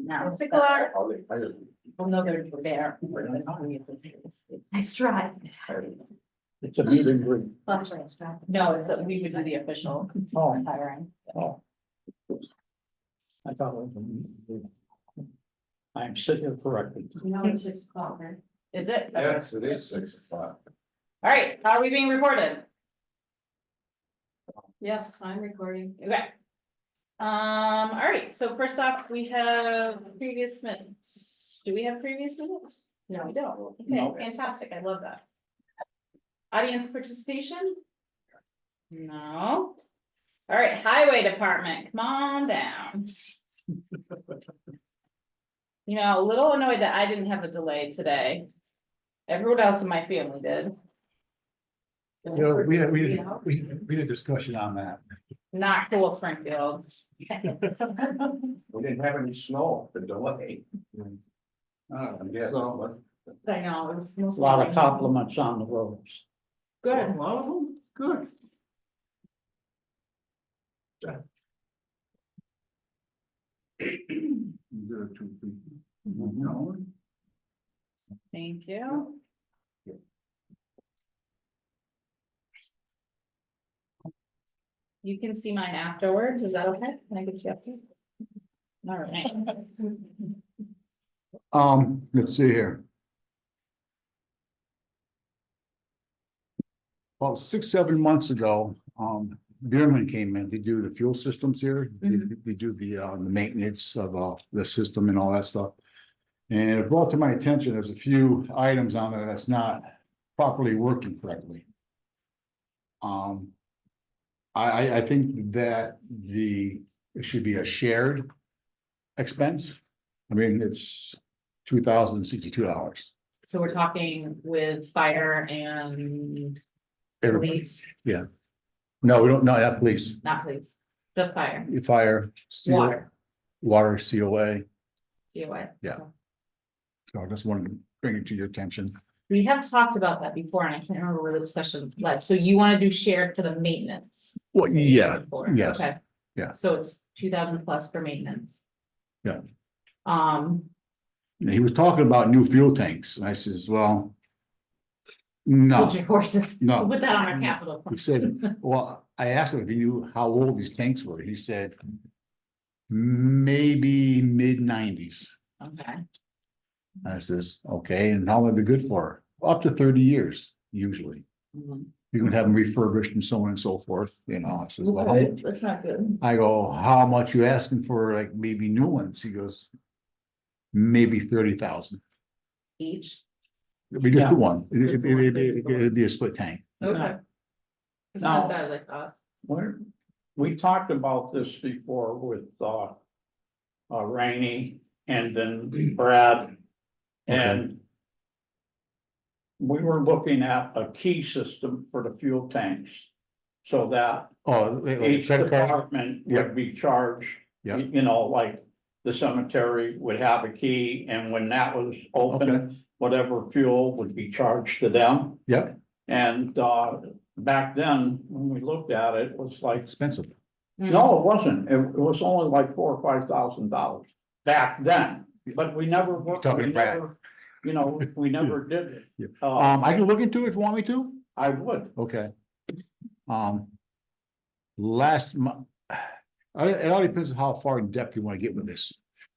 Now, 6 o'clock. Well, no, they're there. Nice try. It's a meeting room. No, it's, we would do the official Oh, hiring. oh. I thought it was a meeting room. I'm sitting corrected. No, it's 6 o'clock, right? Is it? Yes, it is 6 o'clock. All right, how are we being recorded? Yes, I'm recording. Okay. All right, so first off, we have previous minutes. Do we have previous minutes? No, we don't. Okay, No. fantastic. I love that. Audience participation? No. All right, highway department, come on down. You know, a little annoyed that I didn't have a delay today. Everyone else in my family did. Yeah, we had a discussion on that. Not cool, Springfield. We didn't have any snow to delay. Yeah, So- I know, it was A mostly. lot of compliments on the roads. Good. A lot of them, good. No. Thank you. You can see mine afterwards, is that okay? Can I get you up here? All right. Let's see here. Well, 6, 7 months ago, Bierman came in, they do the fuel systems here, they do the maintenance of, the system and all that stuff. And it brought to my attention, there's a few items on there that's not properly working correctly. I think that it should be a shared expense. I mean, it's $2,062. So we're talking with fire and police, No, we don't, no, that police, not police, just fire, fire, water, water, COA. COA. Yeah. So I just wanted to bring it to your attention. We have talked about that before and I can't remember where the discussion led. So you want to do shared for the maintenance? Well, yeah, Before, yes, okay. yeah. So it's 2,000 plus for maintenance. Yeah. Um, And he was talking about new fuel tanks, and I says, well. hold No, your horses. No. We'll put that on our capital. he said, well, I asked him if he knew how old these tanks were, he said. Maybe mid-90s. Okay, I says, okay, and how long are they good for? Up to 30 years, usually. Mhm. You can have them refurbished and so on and so forth, you know, I says, well, how Okay, much- that's not good. I go, how much you asking for, like, maybe new ones? He goes. Maybe 30,000. Each, We just Yeah. do one. It'd be a split tank. okay. It's Now- not bad as I thought. We talked about this before with, Rainey and then Brad. And we were looking at a key system for the fuel tanks. So that Oh, each credit card? department Yep. would be charged. Yep. You know, like the cemetery would have a key and when that was open, Okay. whatever fuel would be charged to them. Yep, And back then, when we looked at it, it was like, expensive. no, it wasn't. It was only like $4,000 or $5,000 back then. But we never, talking we Brad. never, you know, we never did it. Yeah. Uh, I can look into it if you want me to. I would. Okay. Last month. It all depends on how far in depth you want to get with this.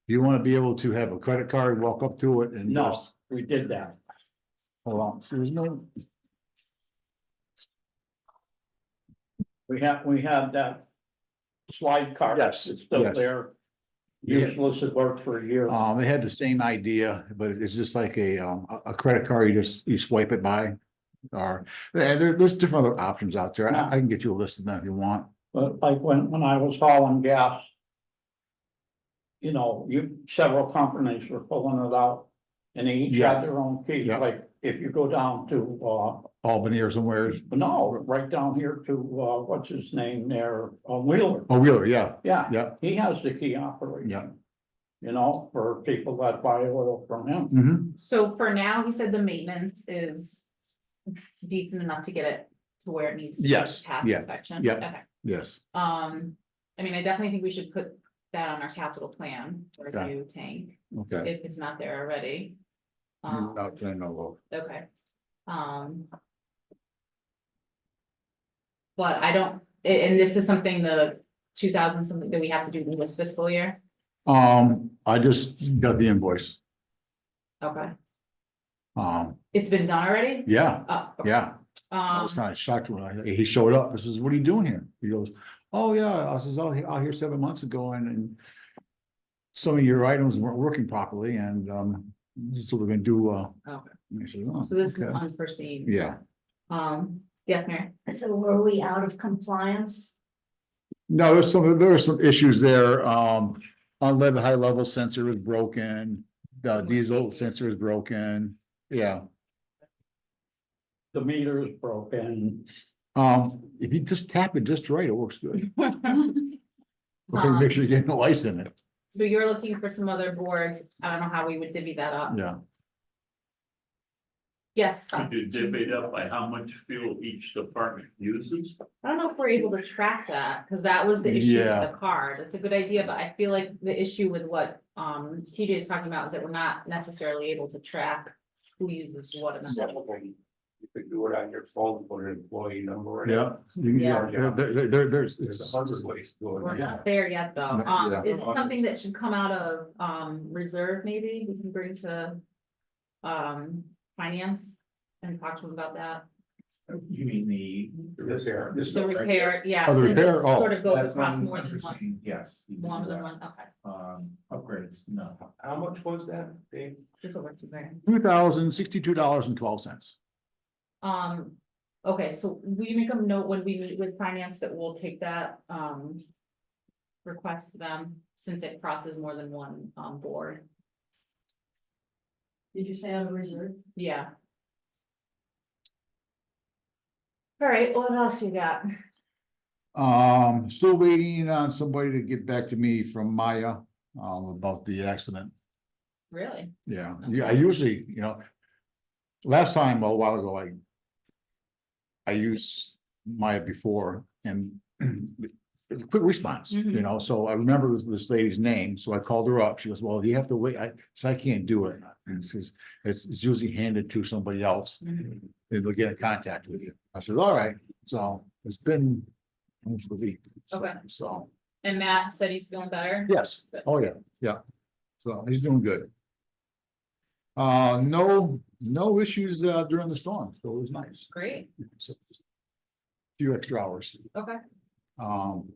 You want to be able to have a credit card, walk up to it and No, just, we did that. hold on, excuse me. We had that slide card. Yes, It's still yes. there. Yeah. Useless, it worked for a year. They had the same idea, but it's just like a credit card, you swipe it by. Or, there's different other options out there. I can get you a list of them if you want. But like when I was hauling gas. You know, several companies were pulling it out. And they each Yeah. had their own key, Yeah. like if you go down to Albany or somewhere. no, right down here to what's his name there, Wheeler. Oh, Wheeler, yeah, Yeah, yeah, he has the key operation. yeah. You know, for people that buy oil from him. Mhm. So for now, he said the maintenance is decent enough to get it to where it needs to. Yes, Pass yeah, inspection. yeah. Okay. Yes, I mean, I definitely think we should put that on our capital plan for a Okay. new tank, Okay. if it's not there already. Not that I know Okay. Um. But I don't, and this is something the 2,000 something that we have to do in this fiscal year, of. I just got the invoice. okay, Um, it's been done already? yeah, Oh, okay. yeah. I was Um, kind of shocked when he showed up. This is, what are you doing here? He goes, oh, yeah, I was out here 7 months ago and some of your items weren't working properly and, so we're gonna do, okay, I said, oh, so this is okay. unforeseen. Yeah, Yes, Mary? So were we out of compliance? no, there are some issues there, high level sensor is broken, the diesel sensor is broken, yeah. The meter is broken. If you just tap it just right, it works good. Okay, Um, make sure you get no ice in it, So you're looking for some other boards, I don't know how we would divvy that up. yeah. Yes, Could you divvy it up by how much fuel each department uses? I don't know if we're able to track that, because that was the issue Yeah. with the card, it's a good idea, but I feel like the issue with what TJ is talking about is that we're not necessarily able to track who uses what in the. You could do it on your phone, put an employee number in it. Yeah. There's, There's 100 ways to do We're it. not there yet, though. No, yeah. Is it something that should come out of reserve, maybe, we can bring to finance and talk to them about that? You mean This here, this The stuff right repair, yeah. Oh, the so repair? this Oh, Sort of goes That's across more than one, unforeseen, yes. you can more do than that. one, okay, Upgrades, no. How much was that, Dave? just over to there. $2,062.12. Okay, so will you make a note when we meet with finance that we'll take that request to them, since it crosses more than one board? Did you say out of reserve? Yeah. All right, what else you got? Still waiting on somebody to get back to me from Maya, about the accident. Really? Yeah, I usually, last time, a while ago, I used Maya before and it's a quick response, Mhm. so I remember this lady's name, so I called her up. She goes, well, you have to wait. I said, I can't do it. And says, it's usually handed to somebody else. Mhm. And they'll get in contact with you. I said, all right, so it's been almost a week. Okay. So, And Matt said he's feeling better? yes, oh, yeah. So he's doing good. No issues during the storm, so it was nice. Great, So, just a few extra hours. okay, On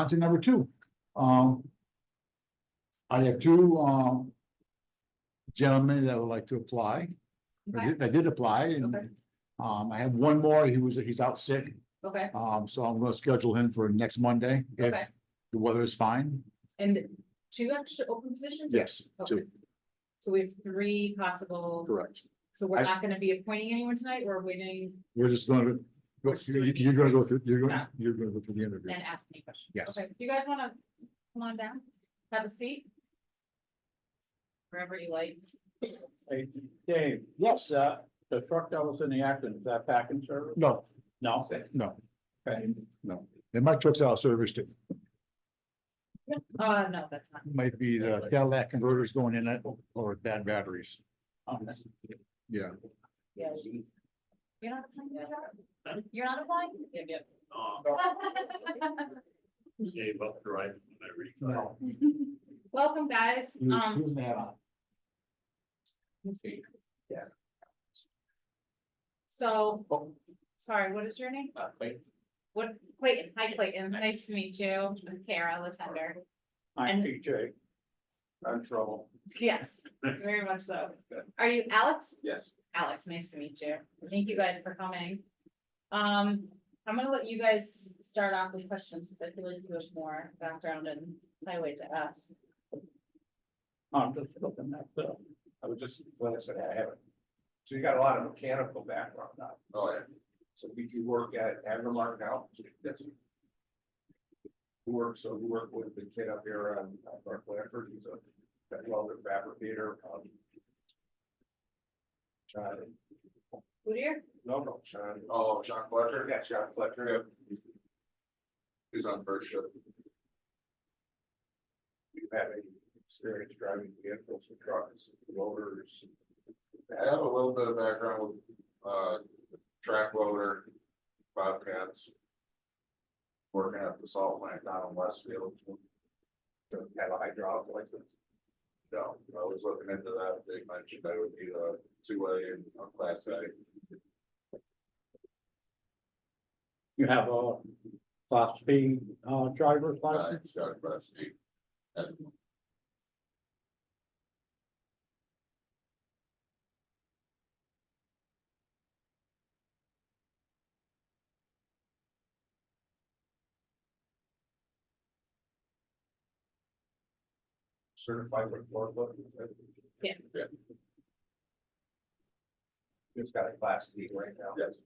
to number two. I have two gentlemen that would like to apply. okay, I did apply and Okay. I have one more. He's out sick. okay, So I'm gonna schedule him for next Monday if Okay. the weather is fine. and 2 extra open positions? Yes, Okay. two, So we have 3 possible, correct. so we're I- not gonna be appointing anyone tonight, we're waiting We're just gonna go, you're gonna go through, you're Yeah. gonna go through the interview. and ask any questions? Yes. Okay, do you guys wanna come on down, have a seat? Wherever you like. Hey, Dave, Yes, the truck that was in the accident, is that packing service? no, No. no, Okay. no. And my truck's out of service too. No, that's not. Might be the Cadillac converters going in it or bad batteries. Okay. Yeah. Yeah. You're not applying? You're not applying? Yep, yep. Gave up driving when I retired. No. Welcome, guys, Who's the hat on? so, Oh. sorry, what is your name? What, Clayton, hi Clayton, nice to meet you, I'm Kara, the tender. I'm And- TJ. I'm in trouble. Yes, very much so. Are you Alex? Yes. Alex, nice to meet you. Thank you guys for coming. I'm gonna let you guys start off with questions, since I feel like you have more background and highway to ask. I'm just looking at the, I was just, when I said I haven't. So you got a lot of mechanical background now. Oh, yeah. So did you work at Agrimark now? Yes. You work with the kid up here on North Blanford, he's a welder fabricator. Sean, Who dear? no, Sean. Oh, Sean Fletcher? Yeah, Sean Fletcher. He's on first shift. have any experience driving vehicles or trucks, loaders? I have a little bit of background with, track loader, bobcats. Working at the salt plant down in Westfield. Have a hydraulic license? No, I was looking into that. They mentioned I would need a 2A and a class A. You have a class B, driver's I license? got a class C. And Certified with forklift? Yeah. Yeah. It's got a class D right now. Yes.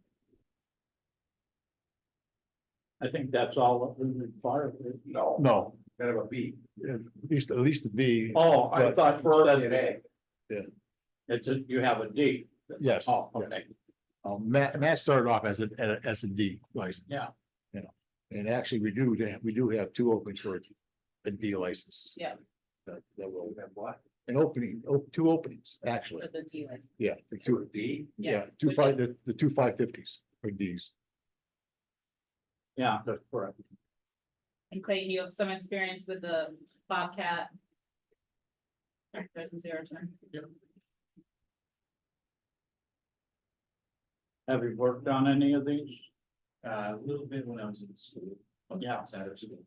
I think that's all that we require. No, No, kind of a B. at least to be, Oh, I But thought For that an A. it's a, you have a D. yes. Oh, yes. okay, Matt started off as a D license. yeah, And actually, we do have two openings for a D license. Yeah. That will, We have what? two openings, actually, For the D license. yeah, the To a two, D? yeah, the two 550s are Ds. yeah, that's correct. And Clayton, you have some experience with the Bobcat. Tractors and zero turn. Have you worked on any of these? A little bit when I was in school. Yeah. Outside of school.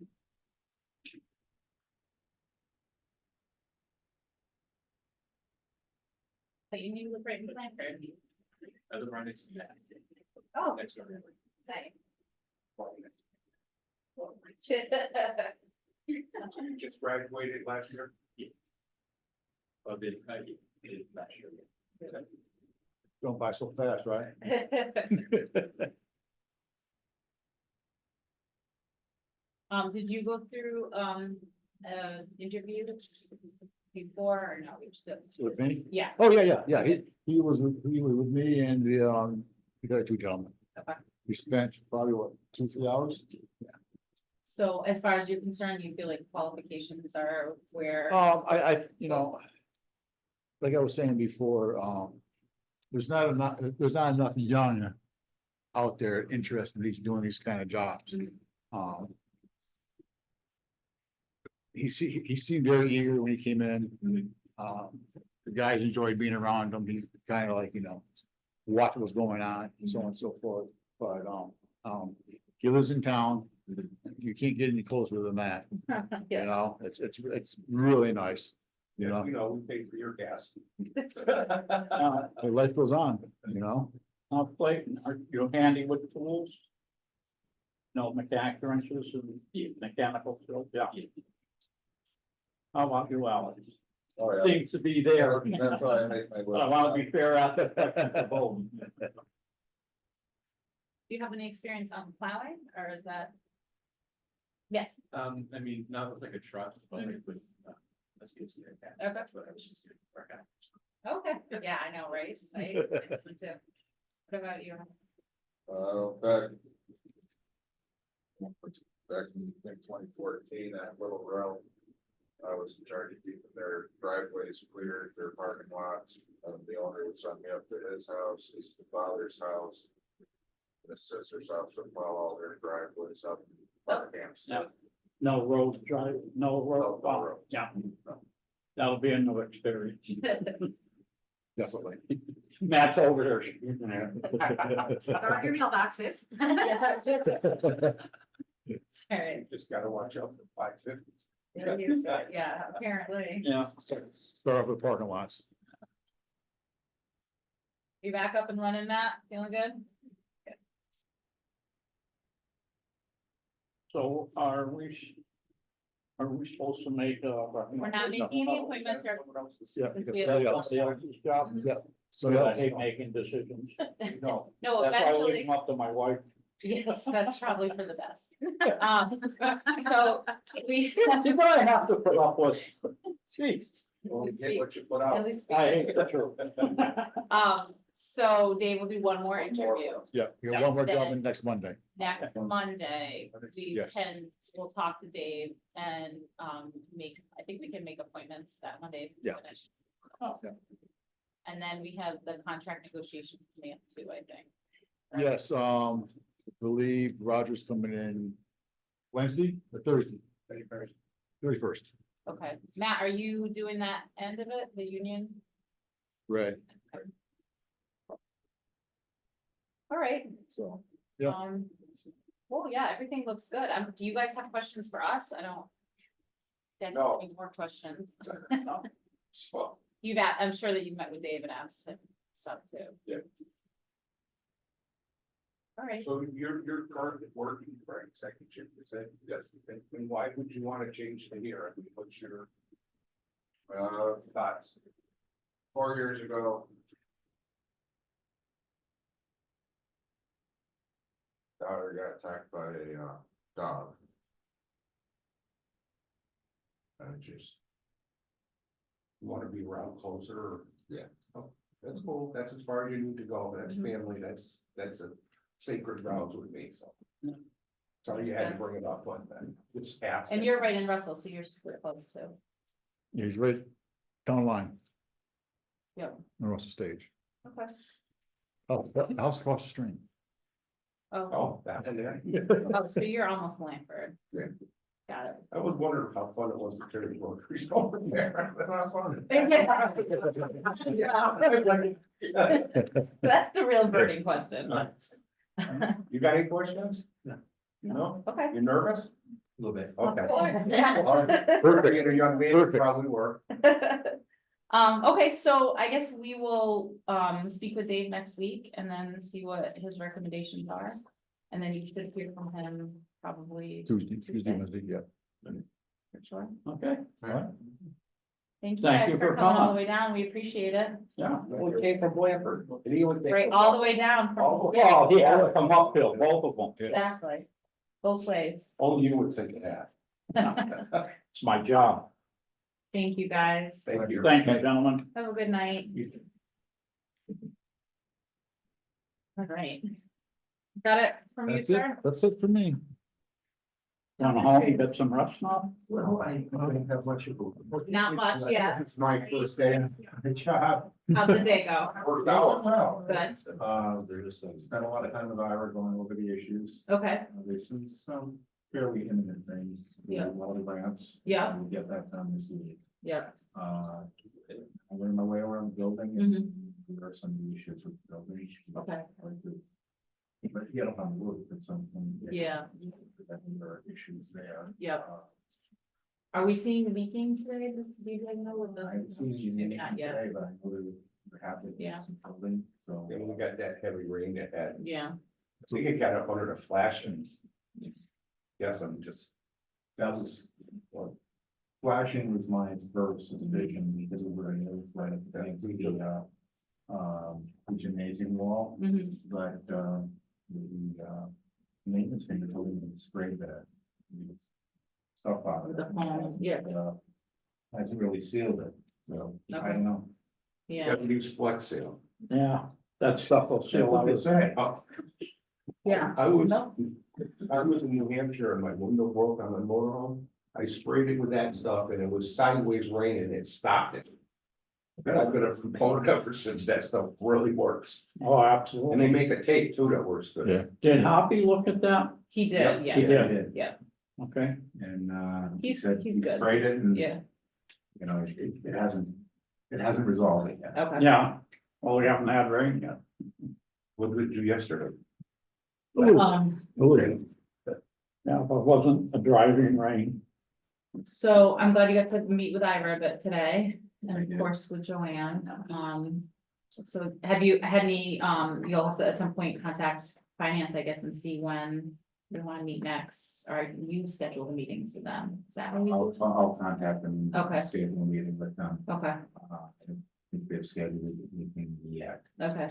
Clayton, you look right in Blanford. I live right next to that. Oh, Next door. nice. Just graduated last year. I did last year. Going by so fast, right? Did you go through, interview before or no? You're still. With me? Yeah, Oh, yeah, he was with me and the other two gentlemen. Okay. We spent probably what, 2-3 hours? so as far as you're concerned, you feel like qualifications are where, I, like I was saying before, there's not enough young out there interested in doing these kind of jobs. He seemed very eager when he came in. The guys enjoyed being around him. He's kind of like, watch what's going on and so on and so forth. But, he lives in town. You can't get any closer than that, yeah, it's really nice, We pay for your gas. life goes on, Now, Clayton, are you handy with tools? No mechanic wrenches and mechanical skills, yeah. How about you, Alex? Oh, yeah. Seems to be there, That's why I make my. but I wanna be fair out there. do you have any experience on plowing or is that? Yes, I mean, not with like a truck, but like with, let's get to that. Okay. That's what I was just gonna work out. okay, yeah, I know, right? I- that's one too. What about you? Back in, I think 2014, at Little Row, I was in charge of keeping their driveways cleared, their parking lots. The owner would send me up to his house, his father's house. and His sister's house would plow all their driveways up. Yeah. No road drive, no road, No road. yeah. That'll be a new experience. definitely. Matt's over there. Guard your mailboxes. Sorry. Just gotta watch out for 550s. Yeah, apparently. Yeah, Start off with parking lots. You back up and running, Matt? Feeling good? so are we supposed to make, We're not making any appointments or. Yeah. Since we have- somebody else's job? So I that's, hate making decisions. No, No, that's why I leave eventually, them up to my wife. yes, that's probably for the best. So we. See what I have to put up with. Jeez, You get what you put At out. least I hate the truth. so Dave will do one more interview yeah, you got one more job in next Monday. next Monday. We Yes. can we'll talk to Dave and, I think we can make appointments that Monday. to Yeah. finish. Oh, And then we have the contract negotiations coming up too, I think. Yes, I believe Roger's coming in Wednesday or Thursday, 31st. Okay, Matt, are you doing that end of it, the union? Right. All right. So, Yeah. Well, yeah, everything looks good. Do you guys have questions for us? I don't. Get No. any more questions. So, I'm sure that you've met with Dave and asked him stuff too. Yeah. All right, so you're currently working for a second shift, is that, yes, and why would you want to change to here? I mean, what's your thoughts? 4 years ago. Daughter got attacked by a dog. And just, You want to be around closer? Or- Yeah. Oh, that's cool, that's as far as you need to go, that's Mhm. family, that's a sacred grounds with me, so. Yeah. Sorry you Makes had to sense. bring it up, but it's asked. and you're right in Russell, so you're super close too. yeah, he's right down the line, Yep, on Russell Stage. okay. Oh, the house across the street. Oh, Oh, that one there. oh, so you're almost Blanford. Yeah. Got it. I was wondering how fun it was to carry groceries over there. That's not fun. That's the real burning question. You got any questions? No, No? okay. You nervous? A little bit. Okay. Of course, yeah. Perfect. Being a young man, you probably were. Okay, so I guess we will, speak with Dave next week and then see what his recommendations are. And then you should hear from him probably. Tuesday, Wednesday, yeah. For sure. Okay, Thank you Thank guys you for for coming all the coming. way down. We appreciate it. yeah. Well, he came from Blanford. And he would think- Right, all the way down Oh, from, yeah, Well, he had to come uphill, both of them. exactly. Both ways. Only you would think of that. It's my job. Thank you, guys. Thank you. Thank you, gentlemen. Have a good night. All right. Got it from you, sir? That's it for me. Going home, get some rest now? Well, I don't have much. Not much, yeah. It's my first day on the job. How'd the day go? Worked out well. Good. There's spent a lot of time with Ira going over the issues. Okay, There's some fairly imminent things. Yeah. A lot of grants. Yeah. We'll get that done this week. yeah. I learned my way around the building. Mhm. There are some issues with the building. Okay. But get up on the roof at some point. Yeah. There are issues there. Yep. Uh, Are we seeing leaking today? Do you guys know what I haven't seen the? anything Not yet. today, but I know they're happy. Yeah. Some building, so. And we got that heavy rain that had, Yeah, I think it got up under the flash and. Yes, I'm just, That was, flashing was my first suspicion because of where I live, right at the bank, the gymnasium wall, mhm, but, the maintenance finger told me to spray that. Stuff out. With the foam, yeah. Hasn't really sealed it, so I Okay. don't know. you yeah, have to use Flex Seal. Yeah, that stuff will seal What out. they say. yeah. I was, No. I was in New Hampshire and my window broke on my motorhome. I sprayed it with that stuff and it was sideways raining, it stopped it. And I've been a proponent ever since, that stuff really works. Oh, And absolutely. they make a tape too that works good. Yeah. Did Hoppy look at that? He did, Yep, he yes, did. yeah, Okay, And, he He's- said he's he good. sprayed it and, yeah, you know, it hasn't resolved it yet. okay. yeah, well, we haven't had rain yet. What did we do yesterday? Yeah, but it wasn't a driving rain. So I'm glad you got to meet with Ira a bit today, I and of did. course with Joanne, so have you had any, you'll have to at some point contact finance, I guess, and see when they wanna meet next, or you schedule the meetings with them, is that how you? I'll contact them. Okay. Schedule a meeting with them. Okay, If they've scheduled anything yet, okay,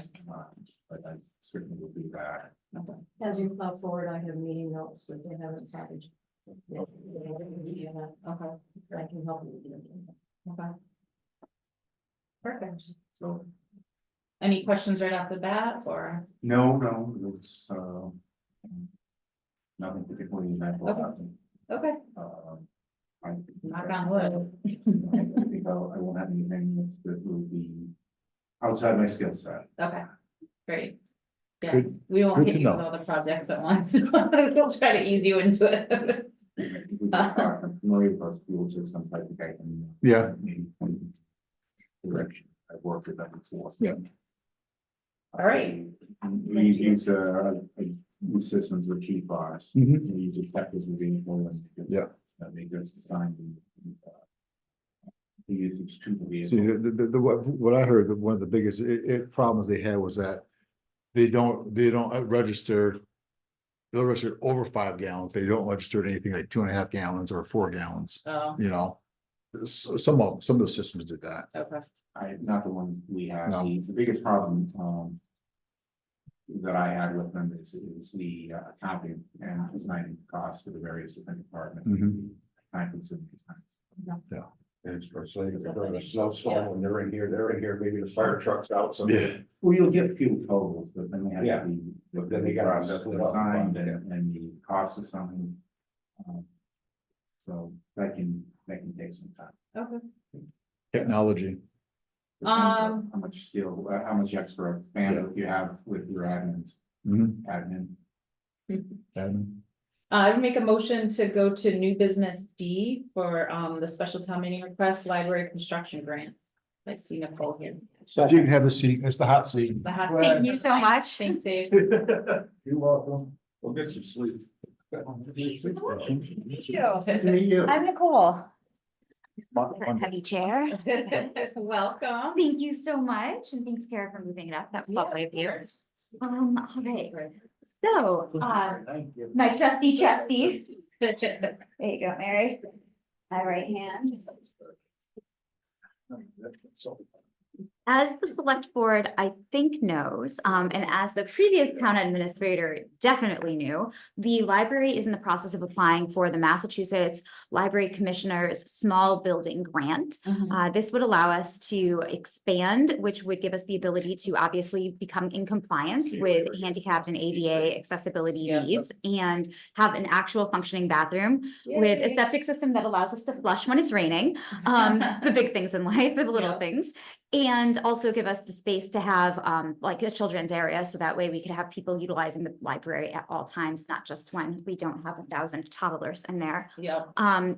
but I certainly will do that. okay, As you plow forward, I have meeting notes that they haven't signed. Yeah, okay, I can help you. okay. Perfect. So, Any questions right off the bat, or? no, it's, nothing particularly eventful Okay. happening. Okay, I knock on wood. I think I won't have anything that will be outside my skill set. Okay, great. Yeah, Good- we won't good hit to you with know. all the projects at once. We'll try to ease you into it. I'm familiar with those fuel systems, I think I can. Yeah. maybe point in the direction. I've worked with them before. Yeah. All right. We use, these systems with key bars. Mhm. We use detectors of vehicle and. Yeah. Make this design. The usage to the See, vehicle. what I heard, that one of the biggest problems they had was that they don't register. They'll register over 5 gallons. They don't register anything like 2.5 gallons or 4 gallons, Oh, you know. Some of the systems did that. okay. Not the one we have, No. the biggest problem, that I had with them is the accounting and designing costs for the various different departments. Mhm. Time consuming. And it's for, so if they're in a snowstorm, when they're in here, maybe the fire truck's out, so. Yeah. Well, you'll get fuel totals, but then they have Yeah. to be. But then they gotta process split up. designed and the cost of something. So that can take some time. Okay. Technology. Depends on how much skill, how much extra bandwidth you have with your Mhm. admin. Admin. I would make a motion to go to new business D for the special town meeting request, library construction grant. I see Nicole here. So you can have the seat. It's the hot seat. The hot- Thank you so much. Thanks, Dave. You're welcome. We'll get some sleep. I'm Nicole, heavy chair. Welcome. Thank you so much, and thanks, Kara, for moving it up. That was lovely of you. All right. So, my trusty. There you go, Mary. My right hand. As the select board, I think knows, and as the previous town administrator definitely knew, the library is in the process of applying for the Massachusetts Library Commissioner's Small Building Grant. This would allow us to expand, which would give us the ability to obviously become in compliance with handicapped and ADA accessibility Yeah. needs and have an actual functioning bathroom with a septic system that allows us to flush when it's raining. The big things in life, or the little Yeah. things. And also give us the space to have like a children's area, so that way we could have people utilizing the library at all times, not just when we don't have 1,000 toddlers in there. Yep.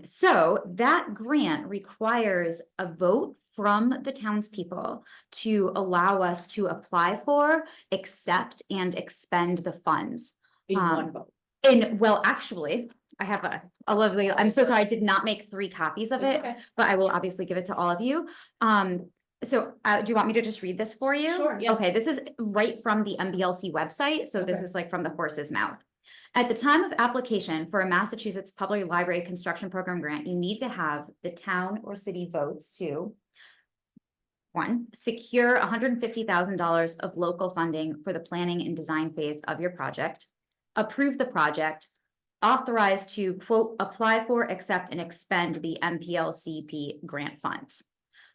So that grant requires a vote from the townspeople to allow us to apply for, accept, and expend the funds. In Um, one vote. Well, actually, I have a lovely, I'm so sorry, I did not make 3 copies of It's it, okay. but I will obviously give it to all of you. So do you want me to just read this for you? Sure, yeah. Okay, this is right from the MBLC website, so this Okay. is like from the horse's mouth. At the time of application for a Massachusetts Public Library Construction Program grant, you need to have the town or city votes to 1, secure $150,000 of local funding for the planning and design phase of your project, approve the project, authorize to quote, apply for, accept, and expend the MPLCP grant funds.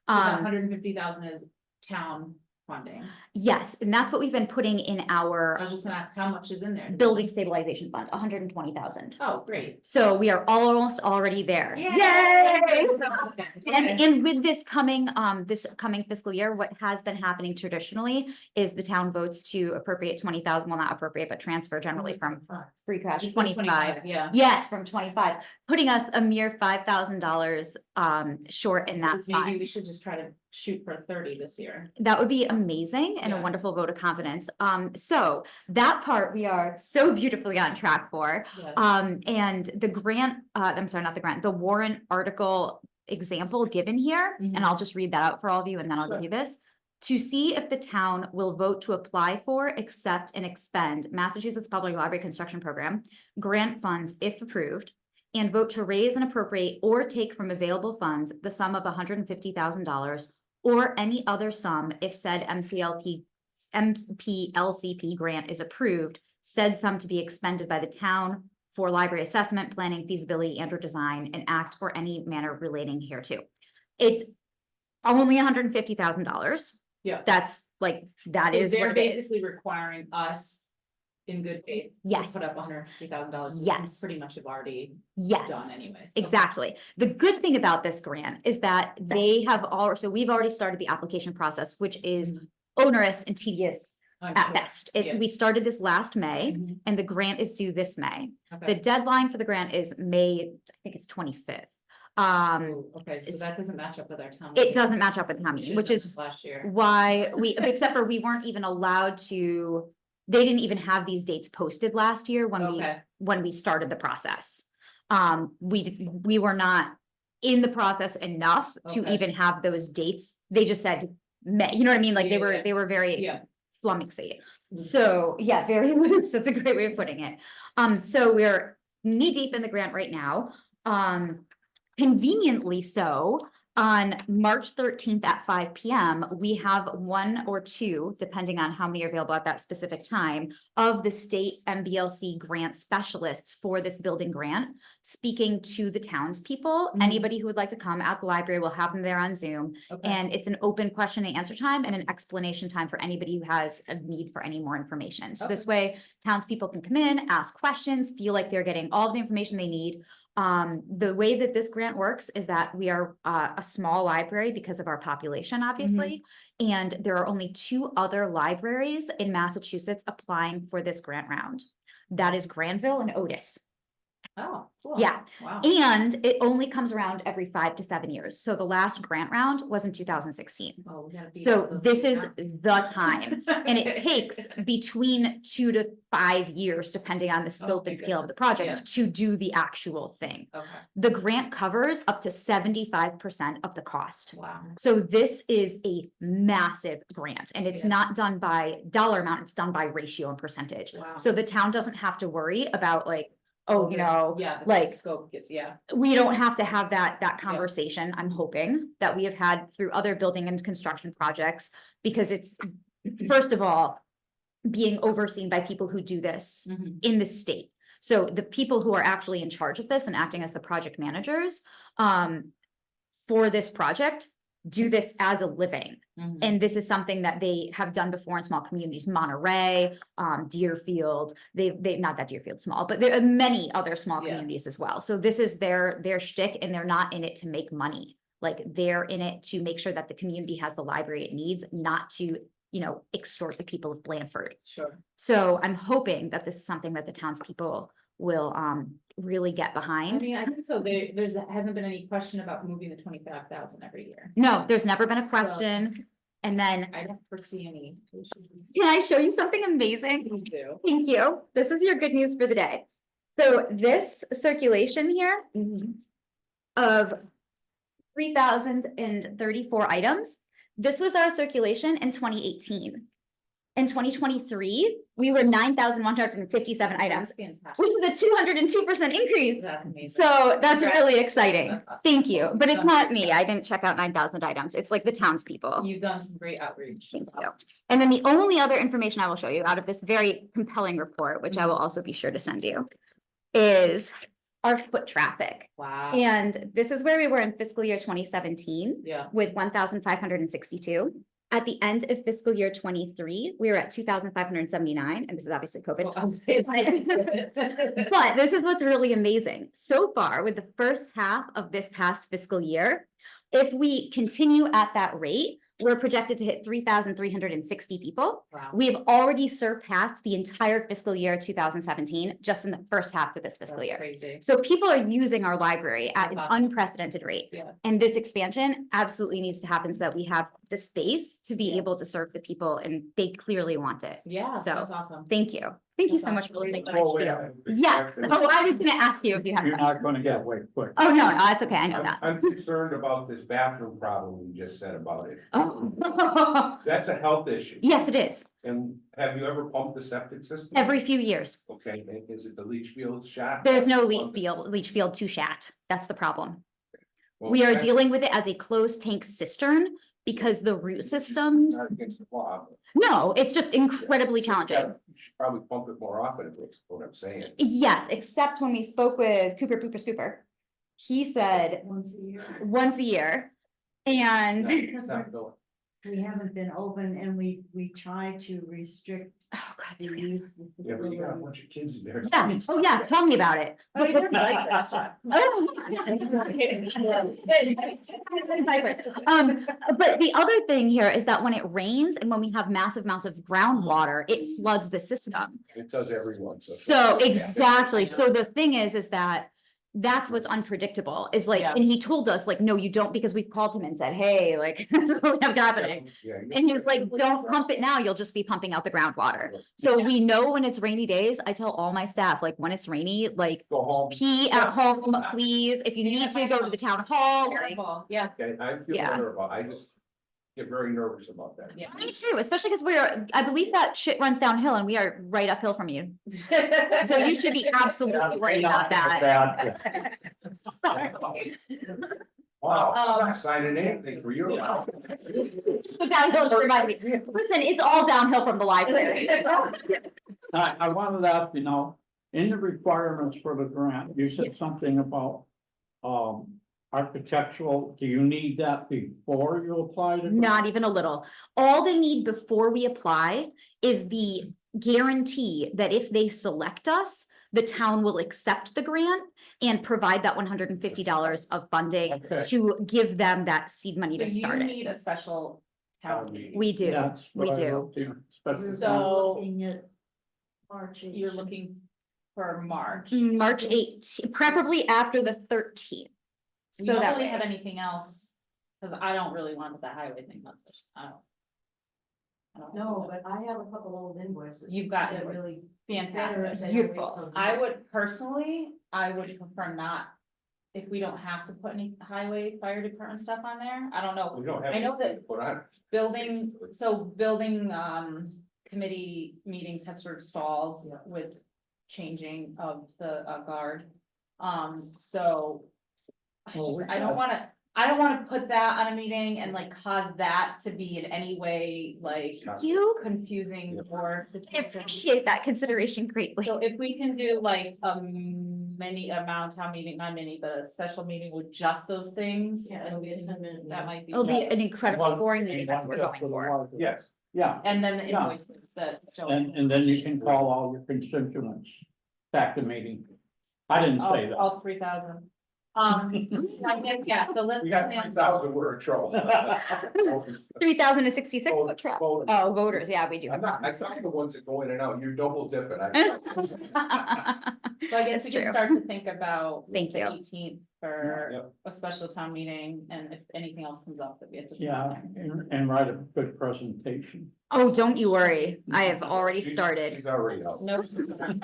So that 150,000 is town funding. Yes, and that's what we've been putting in I our was just gonna ask, how much is in there? building stabilization fund, 120,000. Oh, great. So we are almost already there. Yay! And with this coming fiscal year, what has been happening traditionally is the town votes to appropriate 20,000, well, not appropriate, but transfer generally from free cash, It's like 25. Yeah. Yes, from 25, putting us a mere $5,000 short in that Maybe fund. we should just try to shoot for 30 this year. That would be amazing and a Yeah. wonderful vote of confidence. So that part we are so beautifully on track for. Yeah. And the grant, I'm sorry, not the grant, the warrant article example given here, Mhm. and I'll just read that out for all of you and then I'll Sure. give you this. To see if the town will vote to apply for, accept, and expend Massachusetts Public Library Construction Program grant funds if approved, and vote to raise and appropriate or take from available funds the sum of $150,000 or any other sum if said MPLCP grant is approved, said sum to be expended by the town for library assessment, planning, feasibility, and or design, an act or any manner relating hereto. It's only $150,000. Yeah. That's like, that So is they're what it is. basically requiring us in good faith. to Yes. Put up $150,000. Yes. Pretty much have already Yes. done anyways. Exactly. The good thing about this grant is that they have so we've already started the application process, which is onerous and tedious at best. Yeah. We started this last May Mhm. and the grant is due this May. The Okay. deadline for the grant is May, I think it's 25th. Okay, so that doesn't match up with our town. It doesn't match up with town meeting, which is Last year. why except for we weren't even allowed to, they didn't even have these dates posted last year Okay, when we started the process. We were not in the process enough to Okay. even have those dates. They just said May, you know what I mean? Like Yeah, yeah. they were very yeah. flummoxy. So, yeah, very loose. That's a great way of putting it. So we're knee deep in the grant right now. Conveniently so, on March 13th at 5 p.m., we have one or two, depending on how many are available at that specific time, of the state MBLC grant specialists for this building grant, speaking to the townspeople. Mhm. Anybody who would like to come at the library, will have them there on Zoom. Okay. And it's an open question and answer time and an explanation time for anybody who has a need for any more information. So this way, townspeople can come in, ask questions, feel like they're getting all of the information they need. The way that this grant works is that we are a small library because of our population, obviously. And there are only 2 other libraries in Massachusetts applying for this grant round. That is Granville and Otis. Oh, cool. Yeah. Wow. And it only comes around every 5 to 7 years. So the last grant round was in 2016. Oh, we gotta beat So all those this things is now. the time. And it takes between 2 to 5 years, depending on the scope my and scale of the goodness, project, to do the actual thing. Okay, The grant covers up to 75% of the cost. wow. So this is a massive grant and it's Yeah. not done by dollar amount, it's done by ratio and percentage. Wow. So the town doesn't have to worry about like, oh, you Okay. know, Yeah, the like scope gets, yeah. we don't have to have that conversation, I'm hoping, that we have had through other building and construction projects. Because it's, first of all, being overseen by people who do this Mhm. in the state. So the people who are actually in charge of this and acting as the project managers, for this project, do this as a living. Mhm. And this is something that they have done before in small communities, Monterey, Deerfield, they not that Deerfield's small, but there are many other small Yeah. communities as well. So this is their shtick, and they're not in it to make money. Like, they're in it to make sure that the community has the library it needs, not to, extort the people of Blandford. Sure. So I'm hoping that this is something that the townspeople will really get I behind. mean, I think so. There's hasn't been any question about moving the 25,000 every year. No, there's never been a So- question. And then, I don't foresee any. issues. can I show you something amazing? We do. Thank you. This is your good news for the day. So this circulation here of 3,034 items, this was our circulation in 2018. In 2023, we were 9,157 items, That's fantastic. which is a 202% increase. That's amazing. So that's Congrats. really exciting. That's awesome. Thank you. But it's Done not great me. stuff. I didn't check out 9,000 items. It's like the townspeople. You've done some great outreach. Thank That's you. awesome. And then the only other information I will show you out of this very compelling report, which I will also be sure to send you, is our foot traffic. Wow. And this is where we were in fiscal year 2017 Yeah. with 1,562. At the end of fiscal year 23, we were at 2,579, and this is obviously COVID. Well, I was saying that. But this is what's really amazing. So far, with the first half of this past fiscal year, if we continue at that rate, we're projected to hit 3,360 people. Wow. We have already surpassed the entire fiscal year 2017, just in the first half of this fiscal That's year. Crazy. So people are using our library at an That's awesome. unprecedented rate. Yeah. And this expansion absolutely needs to happen so that we have the space to be Yeah. able to serve the people, and they clearly want it. Yeah, So, that's awesome. Thank you. Thank you That's so much awesome. for listening to Great. my Oh, spiel. yeah. Yes. Oh, I was gonna ask you if you have. You're not gonna get away quick. Oh, no, that's okay. I know that. I'm concerned about this bathroom problem you just said about it. Oh. That's a health issue. Yes, it is. And have you ever pumped the septic system? Every few years. Okay, and is it the leach field shot? There's no leach field to shat. That's the problem. Well, We are that's dealing with it as a closed tank cistern because the root systems, Not against the law. but no, it's just incredibly challenging. You should probably pump it more often, is what I'm saying. Yes, except when we spoke with Cooper Pooper Scooper. He said Once a year. once a year. And It's not going. We haven't been open and we try to restrict Oh, God. Do damn you it. use the Yeah, but you got a facility? bunch of kids in there. Yeah, oh yeah, tell me about it. But the other thing here is that when it rains and when we have massive amounts of groundwater, it floods the system. It does everyone. So exactly, so the thing is that that's what's unpredictable, is like, Yeah. and he told us, like, no, you don't, because we've called him and said, hey, like, this is what we have happening. Yeah, And he's like, don't pump it now, you'll just be pumping out the groundwater. So we know when it's rainy days, I tell all my staff, like, when it's rainy, like, Go home. pee at home, please, if you need to go to the town hall, like. Terrible, yeah, Okay, I feel Yeah. better about, I just get very nervous about that. yeah. Me too, especially because I believe that shit runs downhill and we are right uphill from you. So you should be absolutely worried about that. Sorry. Wow, I'm Um, not signing anything for you. So downhill to remind me. Listen, it's all downhill from the library. I wanted to ask, in the requirements for the grant, you said something about, architectural, do you need that before you apply to? Not even a little. All they need before we apply is the guarantee that if they select us, the town will accept the grant and provide that $150 of funding Okay. to give them that seed money So to you start it. need a special town meeting. We do, That's we what I do. wrote here. Special We're So- looking at March You're 18th. looking for March. March 18th, preferably after the 13th. We So don't that really way. have anything else, cause I don't really want that highway thing, that's, I don't. No, but I have a couple old invoices. You've got that invoices. really. Fantastic. Beautiful. I would personally, I would prefer not, if we don't have to put any highway, fire department stuff on there, I don't know. We don't have. I know that anything to Put on. Building, so building, committee meetings have sort of stalled Yeah. with changing of the, guard. So. I don't wanna put that on a meeting and like cause that to be in any way like You, confusing or. I appreciate that consideration greatly. So if we can do like a mini amount town meeting, not mini, but a special meeting with just those things. Yeah, it'll be a 10-minute. That might be. It'll be an incredibly One- boring meeting, that's one what we're just going the for. library. Yes. Yeah, And then the Yeah. invoices that. Joe- and then you can call all your constituents back to meeting. I didn't say that. All 3,000. Yeah, so let's. We got plan- 3,000, we're in trouble. 3,066 foot truck. Voters. Oh, voters, yeah, we do. I'm not the ones that go in and out, you're double dipping. So I guess That's we can true. start to think about. Thank the you. 18th for Yep. a special town meeting, and if anything else comes up that we have to. Yeah, and write a good presentation. Oh, don't you worry, I have already She's- started. She's already out. No concerns.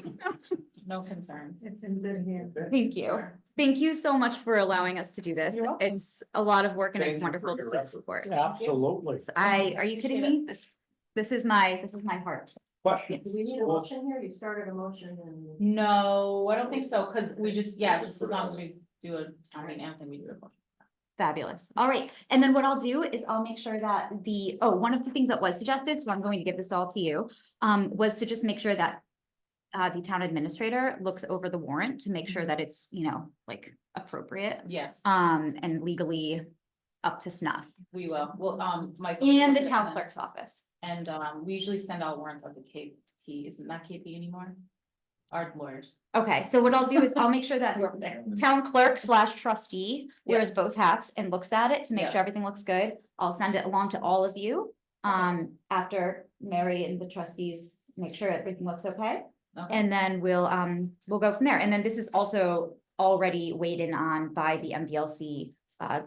No concerns. It's in good hands. Thank you. Thank you so much for allowing us to do this. You're welcome. It's a lot of work and Thank it's you for wonderful to your see the effort. support. Absolutely. Are you kidding me? This is my heart. Question. Do we need a motion here? You started a motion and. No, I don't think so, cause we just as long as we do a town meeting anthem, we do it. Fabulous. All right. And then what I'll do is I'll make sure that one of the things that was suggested, so I'm going to give this all to you, was to just make sure that the town administrator looks over the warrant to make sure that it's, like appropriate, Yes, and legally up to snuff. we will. Well, Michael. And the town clerk's office. And, we usually send out warrants at the KP, isn't that KP anymore? Our lawyers. Okay, so what I'll do is I'll make sure that town clerk / trustee wears both hats and looks at it to make Yeah. sure everything looks good. I'll send it along to all of you. After Mary and the trustees make sure everything looks okay. Okay. And then we'll go from there. And then this is also already weighed in on by the MBLC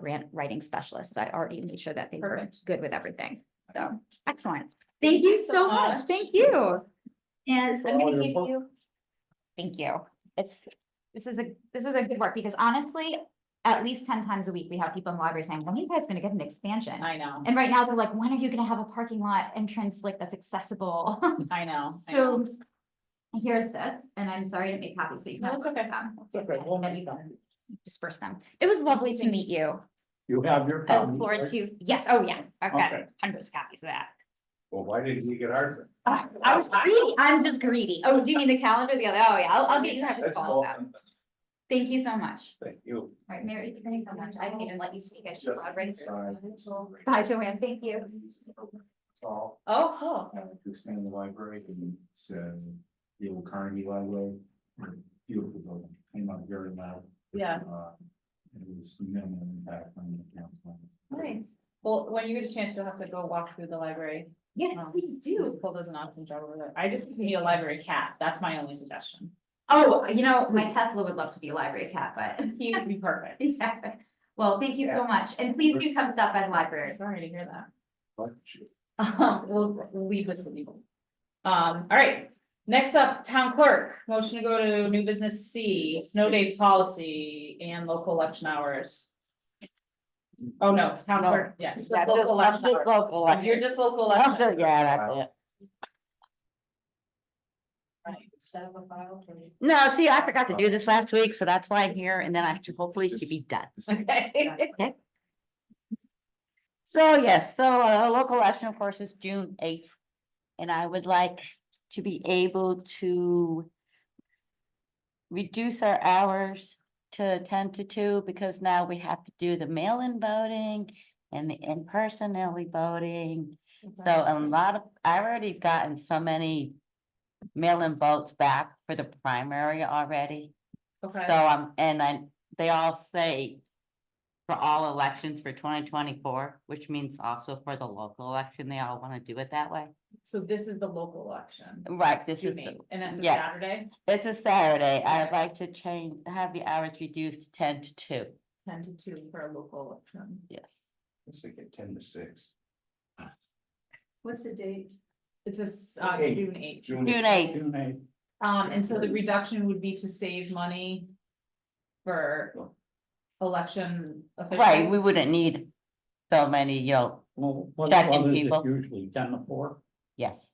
grant writing specialists. I already made sure that they were Perfect. good with everything. So, excellent. Thank you so much. Thank you. And I'm All gonna your give book- you. Thank you. This is a good work because honestly, at least 10 times a week, we have people in the library saying, when are you guys gonna get an expansion? I know, And right now they're like, when are you gonna have a parking lot entrance like that's accessible? I know. I know. So here's this, and I'm sorry to make copies, but you can. No, it's okay. It's okay. And then you can disperse them. It was lovely to meet you. You have your. I look copy, forward right? to, yes, oh yeah, I've got Okay. hundreds of copies of that. Well, why didn't you get ours? I was greedy, I'm just greedy. Oh, do you mean the calendar, the other? Oh yeah, I'll get you copies of That's all of cool. them. Thank you so much. Thank you. All right, Mary, thank you so much. I didn't even let you speak. I just Just allowed right sign. Bye, Joanne. Thank you. That's all. Oh, cool. To expand the library and the old Carnegie Library. Beautiful building, came out very loud. Yeah, It was minimal impact on the council. nice. Well, when you get a chance, you'll have to go walk through the library. Yes, please do. Paul does an awesome job over there. I just need a library cat. That's my only suggestion. Oh, you know, my Tesla would love to be a library cat, but. He would be perfect. Exactly. Well, thank you so much, and please do come stop by the library. Sorry to hear that. But We'll leave this with you. All right, next up, town clerk, motion to go to new business C, snow day policy and local election hours. Oh, no, town No. clerk, yeah, just Yeah, local just election hours. local election. You're just local I'm election. just- Yeah, that's it. Right. Set up a file for. No, see, I forgot to do this last week, so that's why I'm here, and then I should hopefully should be done. Okay. So, yes, so local election, of course, is June 8th. And I would like to be able to reduce our hours to 10 to 2, because now we have to do the mail-in voting and the in-person early voting. So a lot of, I've already gotten so many mail-in votes back for the primary already. Okay, So, they all say for all elections for 2024, which means also for the local election, they all want to do it that way. so this is the local election. Right, this is, June 8th, and that's a yeah. Saturday, it's a Saturday. I'd like to change, have the hours reduced 10 to 2. 10 to 2 for a local election. Yes. Let's think at 10 to 6. What's the date? It's Eight. June 8th. June 8th. June 8th. And so the reduction would be to save money for election officials. Right, we wouldn't need so many, Well, what Checking is it people. usually 10 to 4? yes.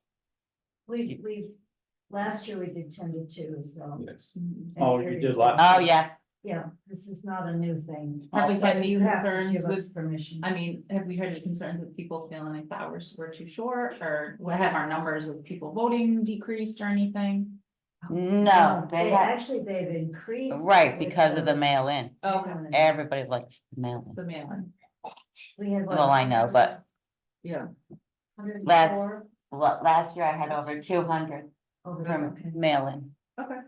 Last year we did 10 to 2, so. Yes. Oh, you did last. Oh, yeah. Yeah, this is not a new thing. Have we had any You have to concerns give us with, permission. I mean, have we had any concerns with people feeling like the hours were too short, or what have our numbers of people voting decreased or anything? No, they had, Actually, they've increased. right, because of the mail-in. Okay, Everybody likes the mail-in. the mail-in, We had. Well, I know, but yeah. last year I had over 200 from mail-in. Okay.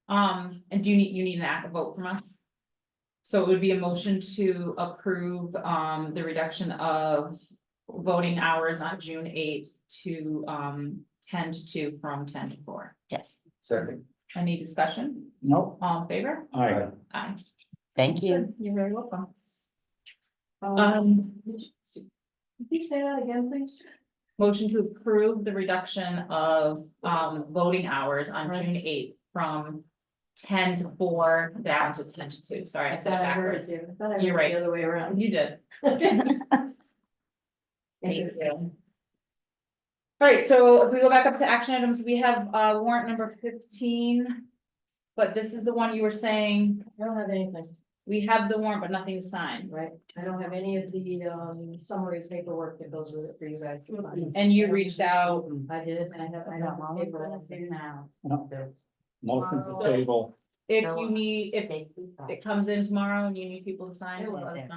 And do you need an active vote from us? So it would be a motion to approve, the reduction of voting hours on June 8th to, 10 to 2 from 10 to 4. Yes, Second. Any discussion? Nope. All in favor? Aye. Aye. thank you. You're very welcome. Could you say that again, please? Motion to approve the reduction of, voting hours on June 8th from 10 to 4 down to 10 to 2. Sorry, I said it backwards. You're right. The other way around. You did. Thank you. All right, so if we go back up to action items, we have warrant number 15. But this is the one you were saying, I don't have anything, we have the warrant, but nothing to sign. right? I don't have any of the summary paperwork that goes with it for you guys. to sign. And you reached out, I did, I have all the paperwork now. Motion to table. if you need, if it comes in tomorrow and you need people to sign. It will. let us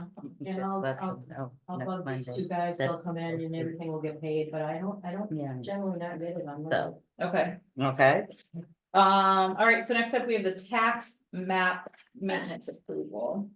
know. And I'll bug these two guys, they'll come in and everything will get paid, but I don't Yeah. generally not bid it on that. So, Okay, okay. all right, so next up, we have the tax map maintenance approval.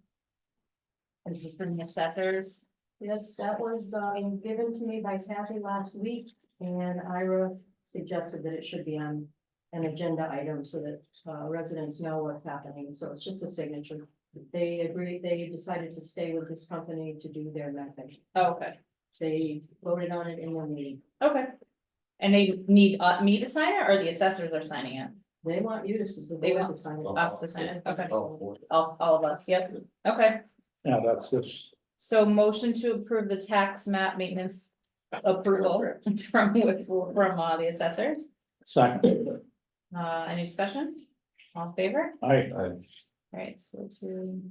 This is from the assessors. Yes, that was given to me by Kathy last week, and Ira suggested that it should be on an agenda item so that residents know what's happening, so it's just a signature. They agreed, they decided to stay with this company to do their method. Okay, They voted on it in their meeting. okay. And they need me to sign it, or the assessors are signing it? They want you to, They they want want to sign it. Us to sign it, okay, Oh, all of us, yep, okay. Yeah, that's this. So motion to approve the tax map maintenance approval from the assessors. Second. Any discussion? All in favor? Aye. Alright, so to.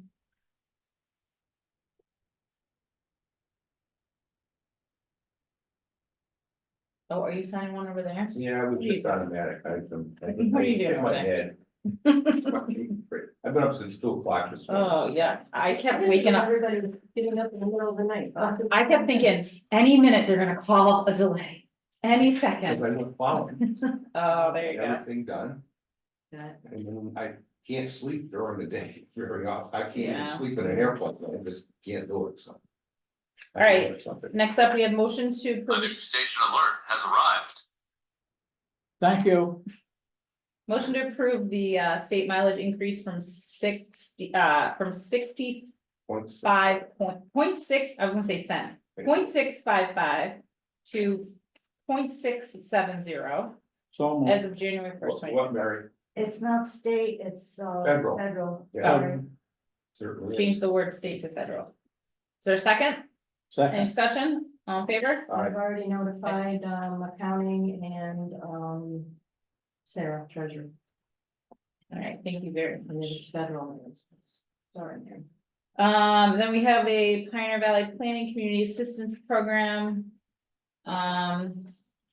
Oh, are you signing one over there? Yeah, it was just automatic. I can. What are you doing in my over there? head. I've been up since 2 o'clock this morning. Oh, yeah, I kept waking up. Everybody getting up in the middle of the night. I kept thinking, any minute they're gonna call a delay, any Cause second. I went following, Oh, there you go. everything done, That- and then I can't sleep during the day very often. I can't even Yeah. sleep in an airplane, I just can't do it, so. All right. Something. Next up, we have motion to approve, Station alert has arrived. Thank you. motion to approve the state mileage increase from 65 point six, I was gonna say cents, 0.655 to 0.670 So as moved. of January first. What, Mary? It's not state, it's Federal. federal. Yeah. Sorry. Certainly. Change the word state to federal. Is there a second? Any Second, discussion? All in favor? I've already notified accounting and Sarah Treasurer, All right, thank you very and much. it's federal. Sorry, Mary. Then we have a Pioneer Valley Planning Community Assistance Program.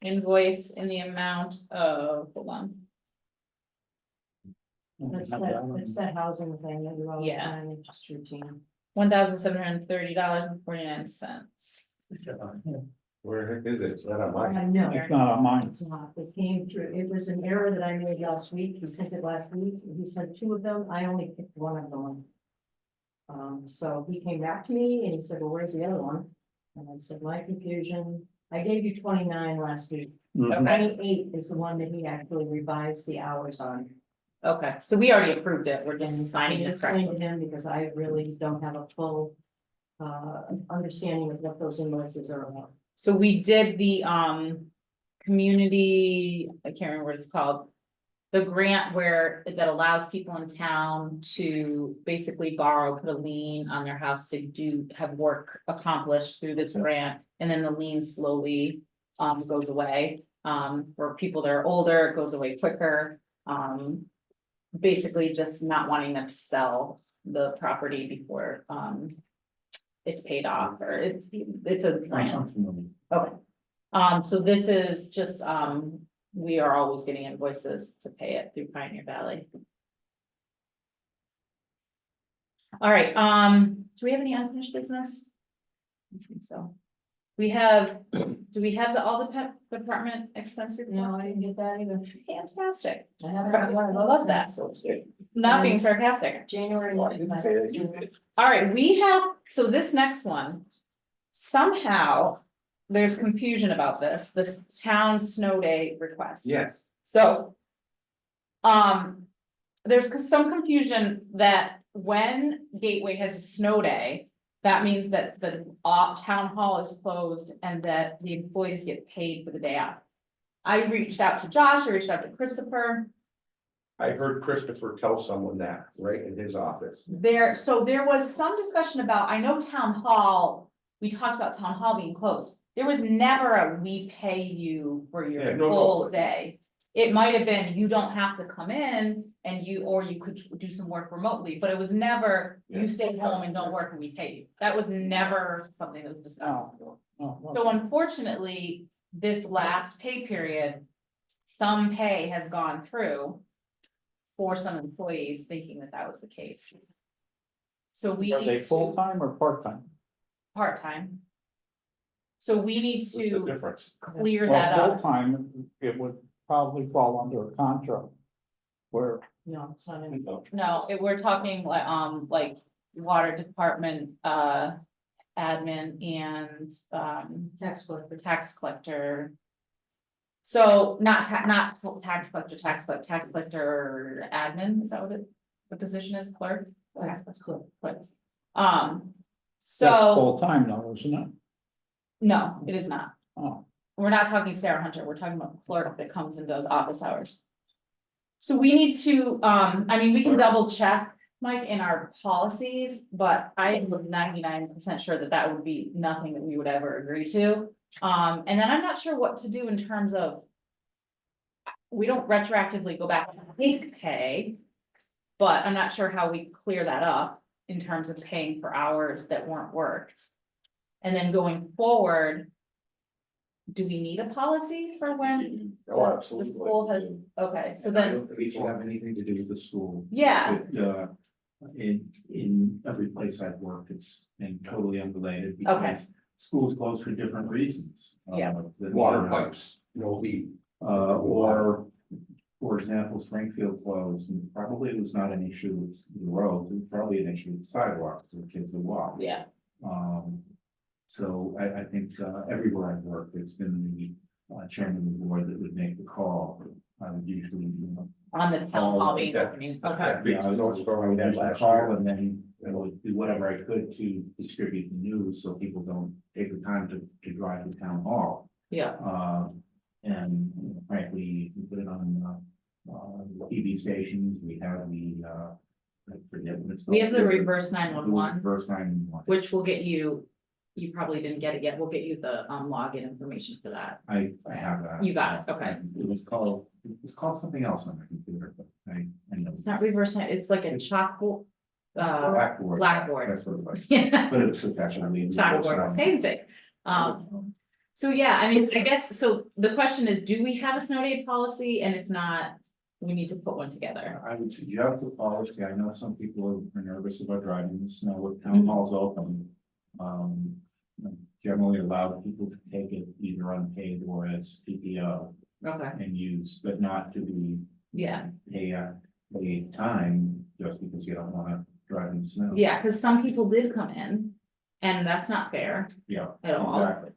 Invoice in the amount of, hold on, It's that housing thing that you always Yeah. sign, it's just routine. $1,730.49. Where the heck is it? It's not on mine. I know. it's not on mine. It's not, it came through, it was an error that I made last week, he sent it last week, he sent 2 of them, I only picked one of them. So he came back to me and he said, well, where's the other one? And I said, my confusion, I gave you 29 last week, Mhm. 28 is the one that he actually revised the hours on. Okay, so we already approved it, we're And just signing I the explained correction. to him because I really don't have a full understanding of what those invoices are about. So we did the community, I can't remember what it's called. The grant where that allows people in town to basically borrow, put a lien on their house to have work accomplished through this grant. And then the lien slowly goes away. For people that are older, it goes away quicker. Basically just not wanting them to sell the property before it's paid off, or it's a grant. I'm familiar. Okay. So this is just, we are always getting invoices to pay it through Pioneer Valley. All right, do we have any unfinished business? I think so. We have, do we have all the department expense report? No, I didn't get that either. Fantastic. I haven't had one I of those love that. since Not being sarcastic. January. 1. All right, we have, so this next one. Somehow, there's confusion about this town snow day request. Yes, So. There's some confusion that when Gateway has a snow day. That means that the town hall is closed and that the employees get paid for the day out. I reached out to Josh, I reached out to Christopher. I heard Christopher tell someone that, right in his office. So there was some discussion about, I know town hall, we talked about town hall being closed. There was never a we pay you for Yeah, your no, no. full day. It might have been, you don't have to come in and or you could do some work remotely, but it was never, you Yeah. stay home and don't work and we pay you. That was never something that was discussed. Oh, So unfortunately, this last pay period, some pay has gone through for some employees thinking that that was the case. So we Are they need to, full-time or part-time? part-time. So we need What's the to Well, difference? clear that up. full-time, it would probably fall under a contract. Where, No, it's not any. No, we're talking like water department, admin and, Tax collector. the tax collector. So not tax collector admin, is that what the position is, clerk? Tax collector. Clerk. that's So, full-time though, isn't it? no, it is not. Oh, We're not talking Sarah Hunter, we're talking about clerk that comes and does office hours. So we need to, I mean, we can double check, Mike, in our policies, but I am 99% sure that that would be nothing that we would ever agree to. And then I'm not sure what to do in terms of. We don't retroactively go back and take pay. But I'm not sure how we clear that up in terms of paying for hours that weren't worked. And then going forward. do we need a policy for when? Oh, the absolutely. school has, okay, so And I then, don't think it should have anything to do with the school. yeah, In every place I've worked, it's been totally unrelated Okay. because schools close for different reasons. Yeah. Water pipes, no heat. Or, for example, Springfield closed, and probably it was not an issue with the roads, it was probably an issue with sidewalks for kids to walk. yeah, So I think, everywhere I've worked, it's been the chairman of the board that would make the call. I would usually, on the town hall meeting, that- opening, that okay, big I would snowstorm we had usually last call year. and then, do whatever I could to distribute the news so people don't take the time to drive to town hall. yeah, And frankly, we put it on, TV stations, we have I forget what it's called. we have the reverse 911, Reverse 911. which will get you, you probably didn't get it yet, we'll get you the login information for that. I have that. You got it, okay. It was called something else on my computer, but I know. It's not reverse, it's like a chalkboard, Blackboard. Blackboard. That's what it was, yeah, but it's affectionately. chalkboard, same thing. So yeah, I mean, I guess, so the question is, do we have a snow day policy, and if not, we need to put one together. I would suggest a policy. I know some people are nervous about driving in the snow with town halls open. Generally allow people to take it either unpaid or as PPO Okay. and use, but not to be Yeah, paid time just because you don't wanna drive in the snow. yeah, cause some people did come in, and that's not fair Yeah, at all. exactly.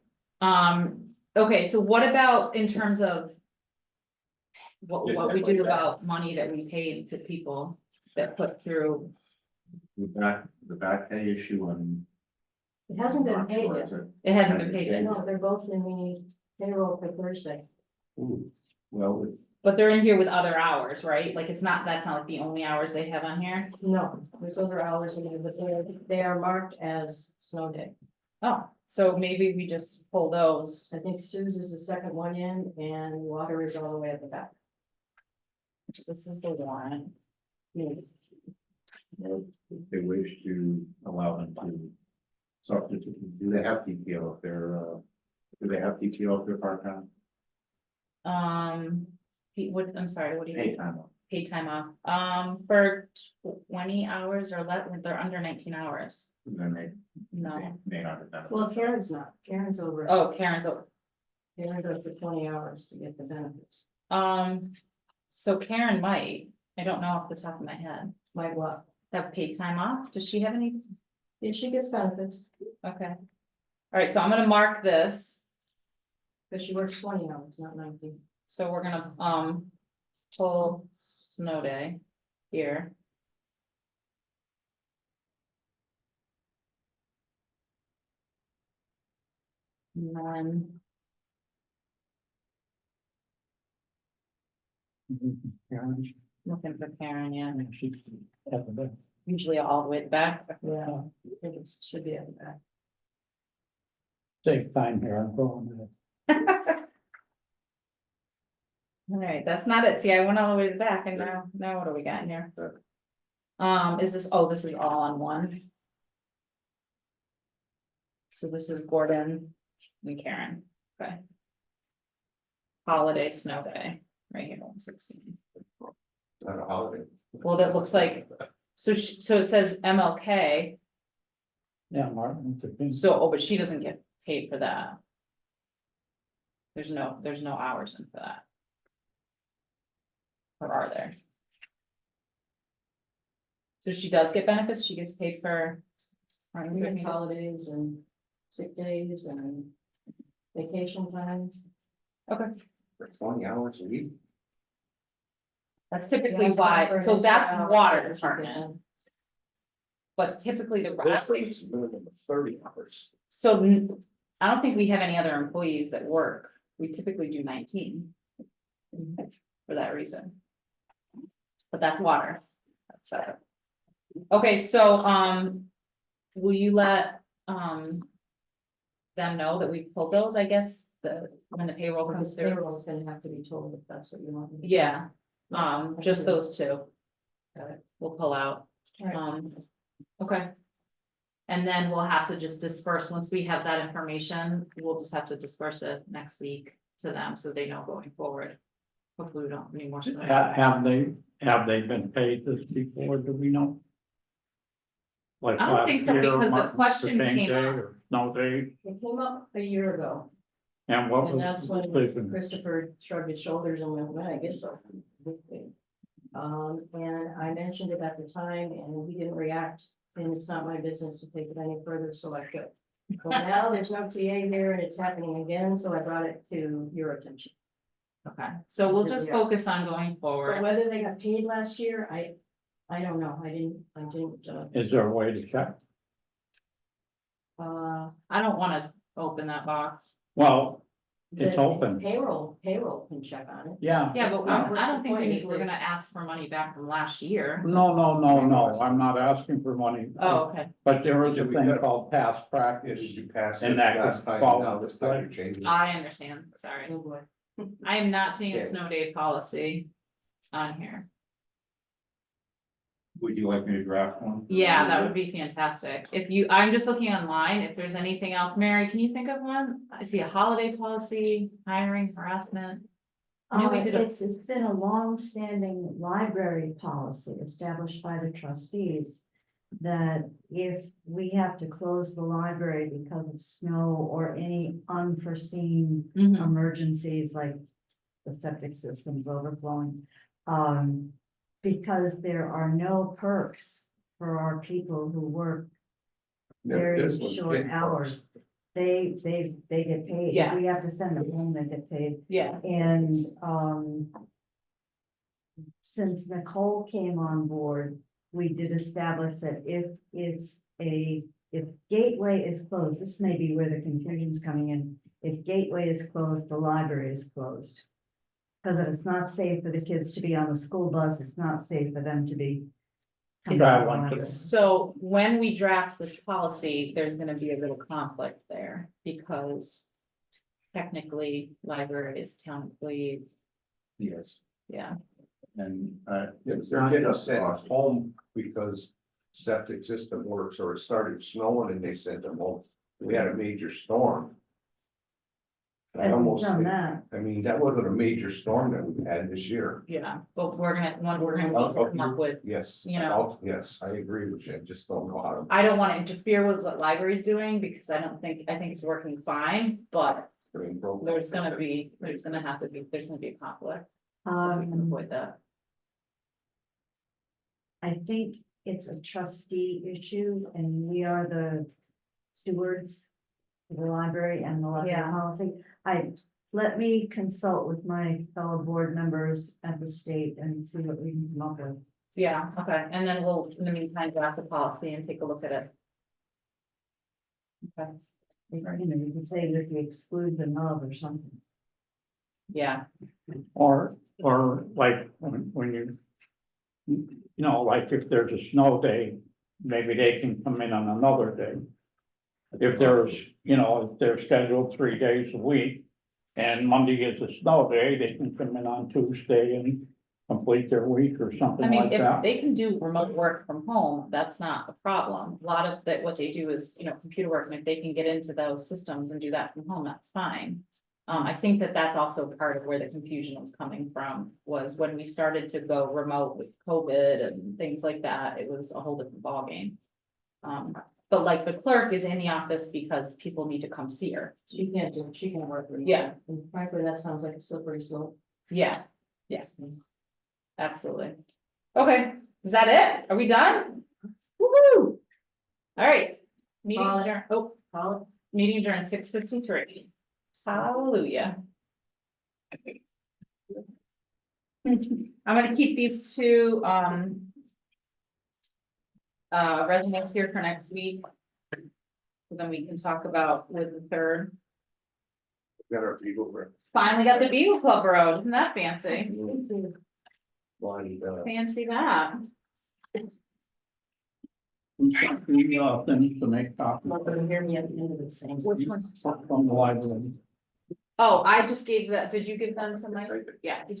Okay, so what about in terms of what we do about money that we paid to people that put through, The back pay issue on. It hasn't been paid yet. it hasn't been paid yet, No, they're both in the payroll for Thursday. Well, but they're in here with other hours, right? Like, it's not, that's not like the only hours they have on here. No, there's other hours in there, but they are marked as snow day. Oh, so maybe we just pull those. I think Sue's is the second one in and water is all the way at the back. This is the warrant. if they wish to allow them to substitute, do they have PTO if they're, do they have PTO if they're part-time? What, I'm sorry, what do you? Paid time off. Paid time off, for 20 hours or less, they're under 19 hours. Then they No, may not have done it. Well, Karen's not. Karen's over. oh, Karen's over. Karen goes for 20 hours to get the benefits. So Karen might, I don't know off the top of my head, Like what? have paid time off, does she have any? Yeah, she gets benefits, Okay. All right, so I'm gonna mark this, but she works 20 hours, not 19. so we're gonna, pull snow day here. And then, looking for Karen, yeah, usually all the way at the back. Yeah, I think it should be at the back. Take time here, I'm going. All right, that's not it. See, I went all the way to the back and now what do we got in here? Is this, oh, this is all on one. So this is Gordon and Karen, okay. Holiday snow day, right here, 116. Not a holiday. Well, that looks like, so so it says MLK, Yeah, Martin Luther King. so, oh, but she doesn't get paid for that. There's no hours in for that. Or are there? So she does get benefits, she gets paid for. Martin We Luther have King. holidays and sick days and vacation time. Okay, For 20 hours a week. that's typically Yeah, why, for so an that's extra hour water that she gets department, in. but typically the. It's a minimum of 30 hours. So I don't think we have any other employees that work, we typically do 19. For that reason. But that's water. That's okay, so, will you let, them know that we pulled those, I guess, when the payroll Or comes the through? payroll's gonna have to be told if that's what you want. me to do. Yeah, just those two. Got it. We'll pull out, All right. okay. And then we'll have to just disperse, once we have that information, we'll just have to disperse it next week to them, so they know going forward. Hopefully we don't need more. snow. Have they been paid this before, do we know? Like I don't think last so, year, because the Martin question Luther King came Day up. or Snow day, It came up a year ago, and what and was that's the when decision? Christopher shrugged his shoulders and went, well, I guess so. And I mentioned it at the time and he didn't react, and it's not my business to take it any further, so I quit. But now there's no TA here and it's happening again, so I brought it to your attention. Okay, so we'll just Yeah. focus on going But forward. whether they got paid last year, I don't know, I didn't, Is there a way to check? I don't wanna open that box. Well, it's the open, Payroll can check on it. yeah. Yeah, but What's I the don't think point we if we're they- gonna ask for money back from last year. No, I'm not asking for money. Oh, okay, But there is a Yeah, we thing got- called past If practice. you pass And it that last could time, fall now into this time play. you're changing. I understand, sorry. Oh, boy. I am not seeing a Yeah. snow day policy on here. Would you like me to draft one? Yeah, that would be fantastic. If you, I'm just looking online, if there's anything else, Mary, can you think of one? I see a holiday policy, hiring, harassment. I know we did a- It's been a long-standing library policy established by the trustees. That if we have to close the library because of snow or any unforeseen Mhm. emergencies like the septic system's overflowing. Because there are no perks for our people who work very This was short getting hours. They get paid. Yeah. If we have to send them home, they get paid. Yeah, And, since Nicole came on board, we did establish that if Gateway is closed, this may be where the confusion's coming in. If Gateway is closed, the library is closed. Because if it's not safe for the kids to be on the school bus, it's not safe for them to be. coming to the Traveling to library. so when we draft this policy, there's gonna be a little conflict there, because technically, library is town employees, Yes, yeah. and, They're getting sent home because septic system works, or it started snowing and they sent them home. We had a major storm. I And we've almost, done that. I mean, that wasn't a major storm that we had this year. Yeah, but we're gonna need to come up with, Yes. You know. Yes, I agree with you, I just don't know how to. I don't wanna interfere with what library's doing, because I think it's working fine, but there's gonna be a conflict. We can avoid that. I think it's a trustee issue and we are the stewards of the library and the library Yeah. policy. Let me consult with my fellow board members at the state and see what we can come up with. Yeah, okay, and then we'll, in the meantime, draft the policy and take a look at it. Okay, You know, you could say that we exclude them of or something. yeah, Or like when you. You know, like if there's a snow day, maybe they can come in on another day. If there's, if they're scheduled 3 days a week. And Monday is a snow day, they can come in on Tuesday and complete their week or I something mean, like if that. they can do remote work from home, that's not a problem. A lot of that, what they do is, computer work, and if they can get into those systems and do that from home, that's fine. I think that that's also part of where the confusion was coming from, was when we started to go remote with COVID and things like that, it was a whole different ballgame. But like the clerk is in the office because people need to come see her. She can't do it, she can work. with it. Yeah. And frankly, that sounds like a slippery slope. Yeah, yes. Absolutely. Okay, is that it? Are we done? Woo-hoo! All right. Meeting Call it. adjourned, oh, Call meeting adjourned 6:53. Hallelujah. I'm gonna keep these two, resumes here for next week. So then we can talk about with the third. Got our people for Finally got the Beagle Club Road, isn't that fancy? one, Fancy that. Things to make copies it. But hear me at the end of the same. Which one? from the library. Oh, I just gave that, did you give them some, like, yeah,